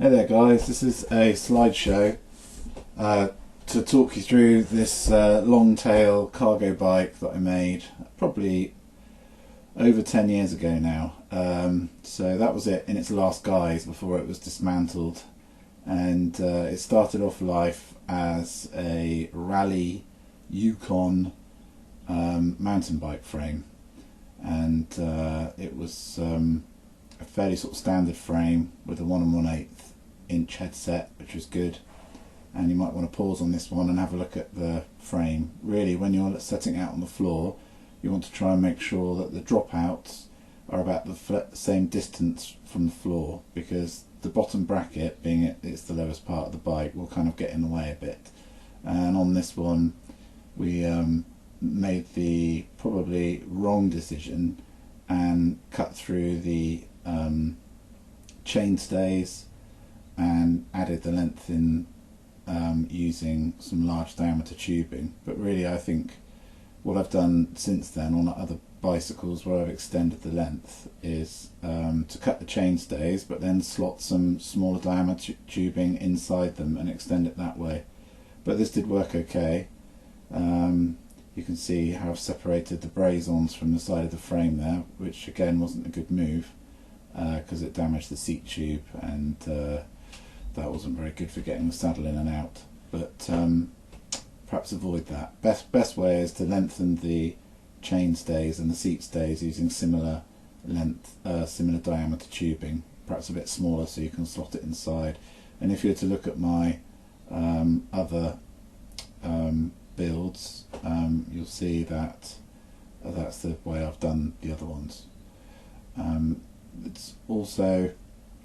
Hey there guys, this is a slideshow to talk you through this Longtail cargo bike that I made probably over 10 years ago now. So that was it in its last guise before it was dismantled, and it started off life as a rally Yukon mountain bike frame, and it was a fairly sort of standard frame with a 1 1/8 inch headset, which was good. And you might want to pause on this one and have a look at the frame. Really, when you're setting out on the floor, you want to try and make sure that the dropouts are about the same distance from the floor, because the bottom bracket, being it's the lowest part of the bike, will kind of get in the way a bit. And on this one we made the probably wrong decision and cut through the chain stays and added the length in using some large diameter tubing. But really, I think what I've done since then on other bicycles where I've extended the length is to cut the chain stays, but then slot some smaller diameter tubing inside them and extend it that way. But this did work okay. You can see how I've separated the braze-ons from the side of the frame there, which again wasn't a good move because it damaged the seat tube, and that wasn't very good for getting the saddle in and out. But perhaps avoid that. Best way is to lengthen the chain stays and the seat stays using similar length, similar diameter tubing, perhaps a bit smaller so you can slot it inside. And if you were to look at my other builds, you'll see that that's the way I've done the other ones. It's also,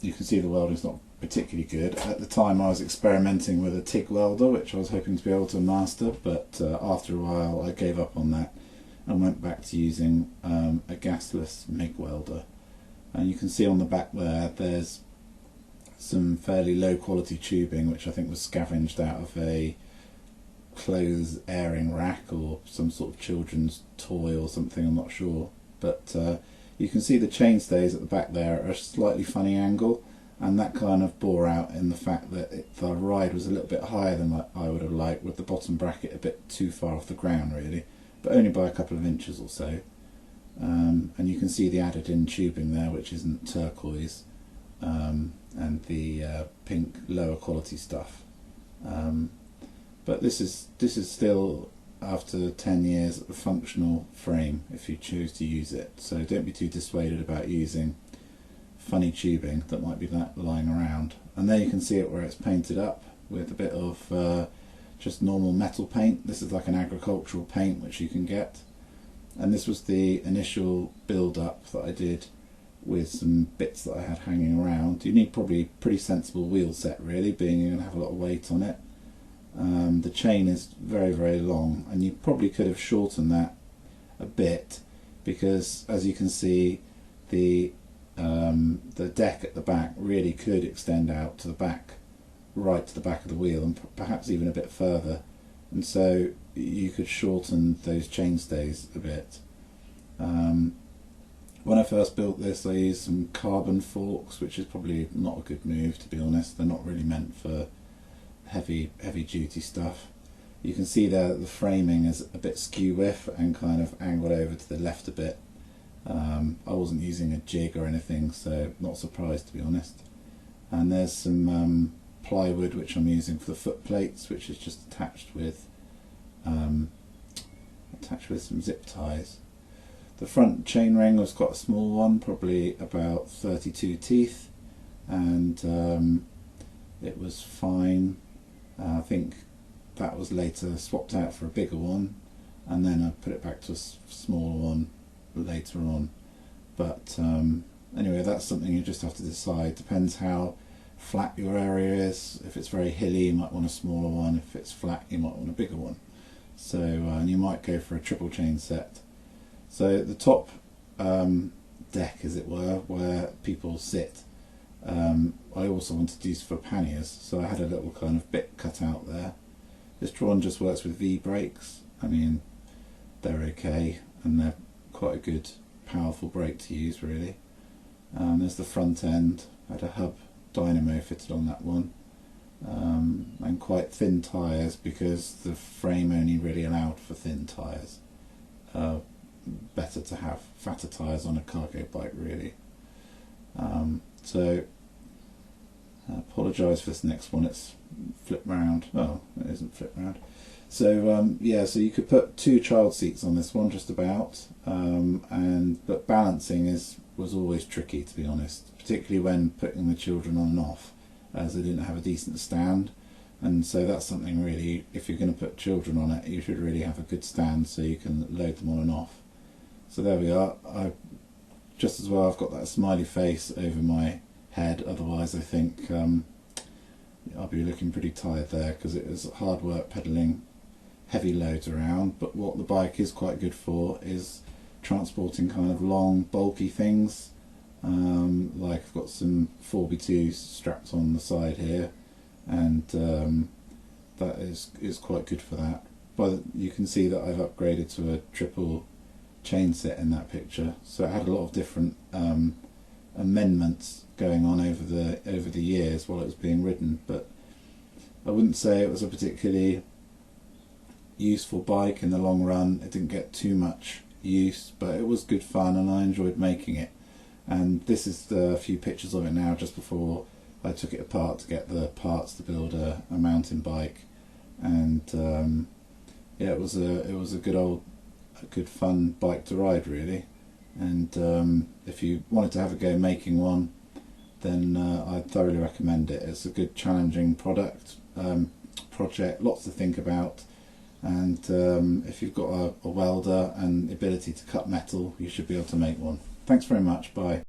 you can see the welding's not particularly good. At the time I was experimenting with a TIG welder, which I was hoping to be able to master, but after a while I gave up on that and went back to using a gasless MIG welder. And you can see on the back there's some fairly low quality tubing, which I think was scavenged out of a clothes airing rack or some sort of children's toy or something, I'm not sure. But you can see the chain stays at the back there are a slightly funny angle, and that kind of bore out in the fact that the ride was a little bit higher than I would have liked, with the bottom bracket a bit too far off the ground really, but only by a couple of inches or so. And you can see the added in tubing there, which isn't turquoise, and the pink lower quality stuff. But this is still, after 10 years, a functional frame if you choose to use it. So don't be too dissuaded about using funny tubing that might be lying around. And there you can see it where it's painted up with a bit of just normal metal paint. This is like an agricultural paint which you can get. And this was the initial build up that I did with some bits that I had hanging around. You need probably a pretty sensible wheel set really, being you're going to have a lot of weight on it. The chain is very, very long, and you probably could have shortened that a bit, because as you can see, the deck at the back really could extend out to the back, right to the back of the wheel, and perhaps even a bit further, and so you could shorten those chain stays a bit. When I first built this, I used some carbon forks, which is probably not a good move, to be honest. They're not really meant for heavy duty stuff. You can see there that the framing is a bit skew with and kind of angled over to the left a bit. I wasn't using a jig or anything, so not surprised, to be honest. And there's some plywood which I'm using for the foot plates, which is just attached with some zip ties. The front chain ring was quite a small one, probably about 32 teeth, and it was fine. I think that was later swapped out for a bigger one, and then I put it back to a smaller one later on. But anyway, that's something you just have to decide. Depends how flat your area is. If it's very hilly, you might want a smaller one. If it's flat, you might want a bigger one. So and you might go for a triple chain set. So the top deck, as it were, where people sit, I also wanted to use for panniers, so I had a little kind of bit cut out there. This drawn just works with V brakes. I mean, they're okay, and they're quite a good, powerful brake to use really. There's the front end. I had a hub dynamo fitted on that one, and quite thin tyres because the frame only really allowed for thin tyres. Better to have fatter tyres on a cargo bike, really. So I apologise for this next one, it's flip round. Oh, it isn't flip round. So yeah, so you could put 2 child seats on this one just about, but balancing was always tricky, to be honest, particularly when putting the children on and off, as they didn't have a decent stand. And so that's something really, if you're going to put children on it, you should really have a good stand so you can load them on and off. So there we are. Just as well I've got that smiley face over my head, otherwise I think I'll be looking pretty tired there, because it was hard work pedalling heavy loads around. But what the bike is quite good for is transporting kind of long bulky things, like I've got some 4x2s strapped on the side here, and that is quite good for that. But you can see that I've upgraded to a triple chain set in that picture, so it had a lot of different amendments going on over the years while it was being ridden. But I wouldn't say it was a particularly useful bike in the long run. It didn't get too much use, but it was good fun and I enjoyed making it. And this is a few pictures of it now, just before I took it apart to get the parts to build a mountain bike. And yeah, it was a good fun bike to ride, really. And if you wanted to have a go making one, then I'd thoroughly recommend it. It's a good challenging project, lots to think about, and if you've got a welder and the ability to cut metal, you should be able to make one. Thanks very much, bye.